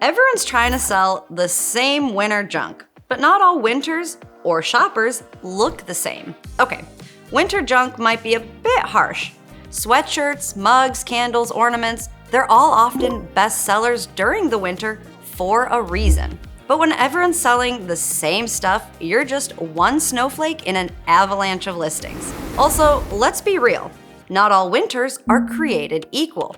Everyone's trying to sell the same winter junk, but not all winters or shoppers look the same. Okay, winter junk might be a bit harsh. Sweatshirts, mugs, candles, ornaments, they're all often best sellers during the winter for a reason. But when everyone's selling the same stuff, you're just one snowflake in an avalanche of listings. Also, let's be real, not all winters are created equal.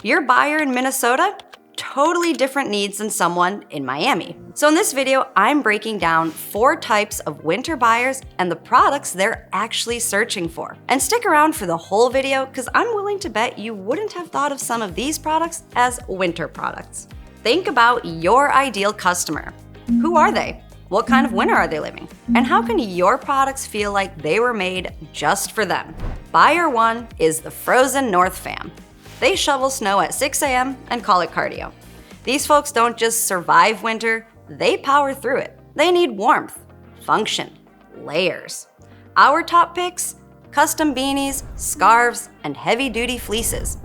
Your buyer in Minnesota, totally different needs than someone in Miami. So in this video, I'm breaking down 4 types of winter buyers and the products they're actually searching for. And stick around for the whole video because I'm willing to bet you wouldn't have thought of some of these products as winter products. Think about your ideal customer. Who are they? What kind of winter are they living? And how can your products feel like they were made just for them? Buyer 1 is the Frozen North fam. They shovel snow at 6 a.m. and call it cardio. These folks don't just survive winter, they power through it. They need warmth, function, layers. Our top picks? Custom beanies, scarves, and heavy-duty fleeces.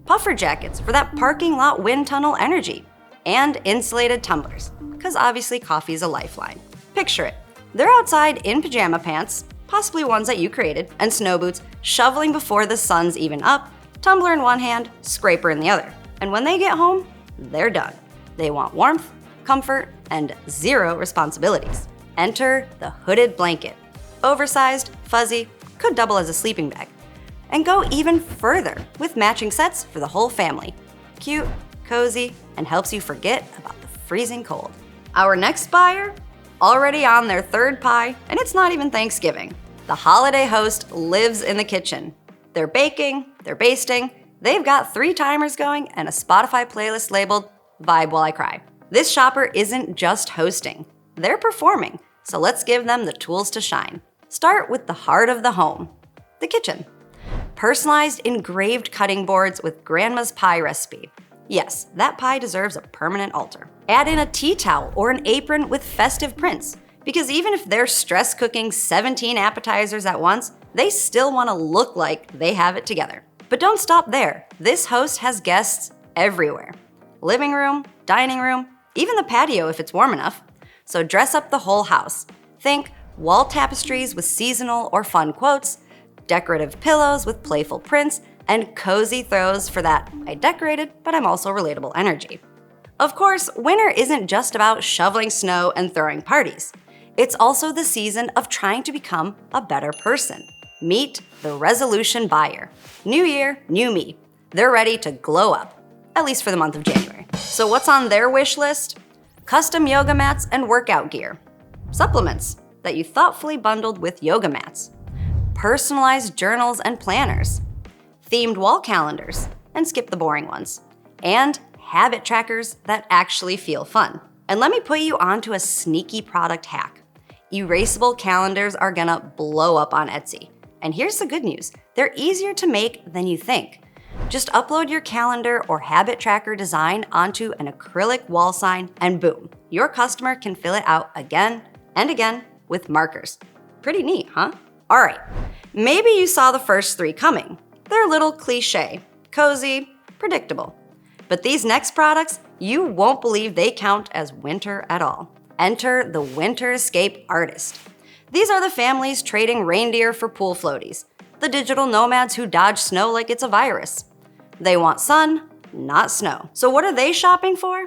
Puffer jackets for that parking lot wind tunnel energy. And insulated tumblers, because obviously coffee is a lifeline. Picture it. They're outside in pajama pants, possibly ones that you created, and snow boots, shoveling before the sun's even up, tumbler in one hand, scraper in the other. And when they get home, they're done. They want warmth, comfort, and 0 responsibilities. Enter the hooded blanket. Oversized, fuzzy, could double as a sleeping bag. And go even further with matching sets for the whole family. Cute, cozy, and helps you forget about the freezing cold. Our next buyer, already on their 3rd pie, and it's not even Thanksgiving. The holiday host lives in the kitchen. They're baking, they're basting, they've got 3 timers going and a Spotify playlist labeled Vibe While I Cry. This shopper isn't just hosting, they're performing, so let's give them the tools to shine. Start with the heart of the home, the kitchen. Personalized engraved cutting boards with grandma's pie recipe. Yes, that pie deserves a permanent altar. Add in a tea towel or an apron with festive prints, because even if they're stress cooking 17 appetizers at once, they still want to look like they have it together. But don't stop there. This host has guests everywhere. Living room, dining room, even the patio if it's warm enough. So dress up the whole house. Think wall tapestries with seasonal or fun quotes, decorative pillows with playful prints, and cozy throws for that I decorated, but I'm also relatable energy. Of course, winter isn't just about shoveling snow and throwing parties. It's also the season of trying to become a better person. Meet the resolution buyer. New year, new me. They're ready to glow up, at least for the month of January. So what's on their wish list? Custom yoga mats and workout gear. Supplements that you thoughtfully bundled with yoga mats. Personalized journals and planners. Themed wall calendars, and skip the boring ones. And habit trackers that actually feel fun. And let me put you onto a sneaky product hack. Erasable calendars are gonna blow up on Etsy. And here's the good news, they're easier to make than you think. Just upload your calendar or habit tracker design onto an acrylic wall sign and boom, your customer can fill it out again and again with markers. Pretty neat, huh? All right, maybe you saw the first 3 coming. They're a little cliche, cozy, predictable. But these next products, you won't believe they count as winter at all. Enter the Winter Escape Artist. These are the families trading reindeer for pool floaties, the digital nomads who dodge snow like it's a virus. They want sun, not snow. So what are they shopping for?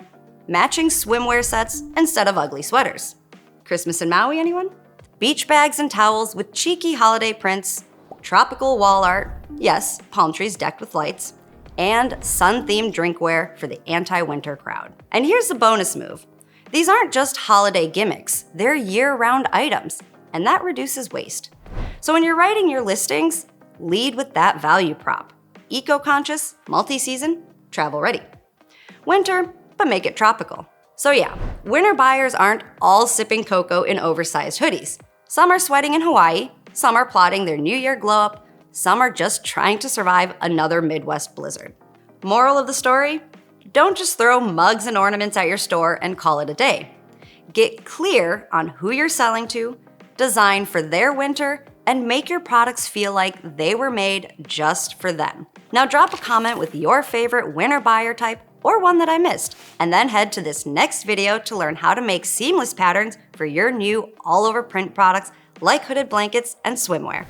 Matching swimwear sets instead of ugly sweaters. Christmas in Maui, anyone? Beach bags and towels with cheeky holiday prints, tropical wall art, yes, palm trees decked with lights, and sun-themed drinkware for the anti-winter crowd. And here's the bonus move. These aren't just holiday gimmicks, they're year-round items, and that reduces waste. So when you're writing your listings, lead with that value prop. Eco-conscious, multi-season, travel-ready. Winter, but make it tropical. So yeah, winter buyers aren't all sipping cocoa in oversized hoodies. Some are sweating in Hawaii, some are plotting their New Year glow-up, some are just trying to survive another Midwest blizzard. Moral of the story? Don't just throw mugs and ornaments at your store and call it a day. Get clear on who you're selling to, design for their winter, and make your products feel like they were made just for them. Now drop a comment with your favorite winter buyer type or one that I missed, and then head to this next video to learn how to make seamless patterns for your new all-over print products like hooded blankets and swimwear.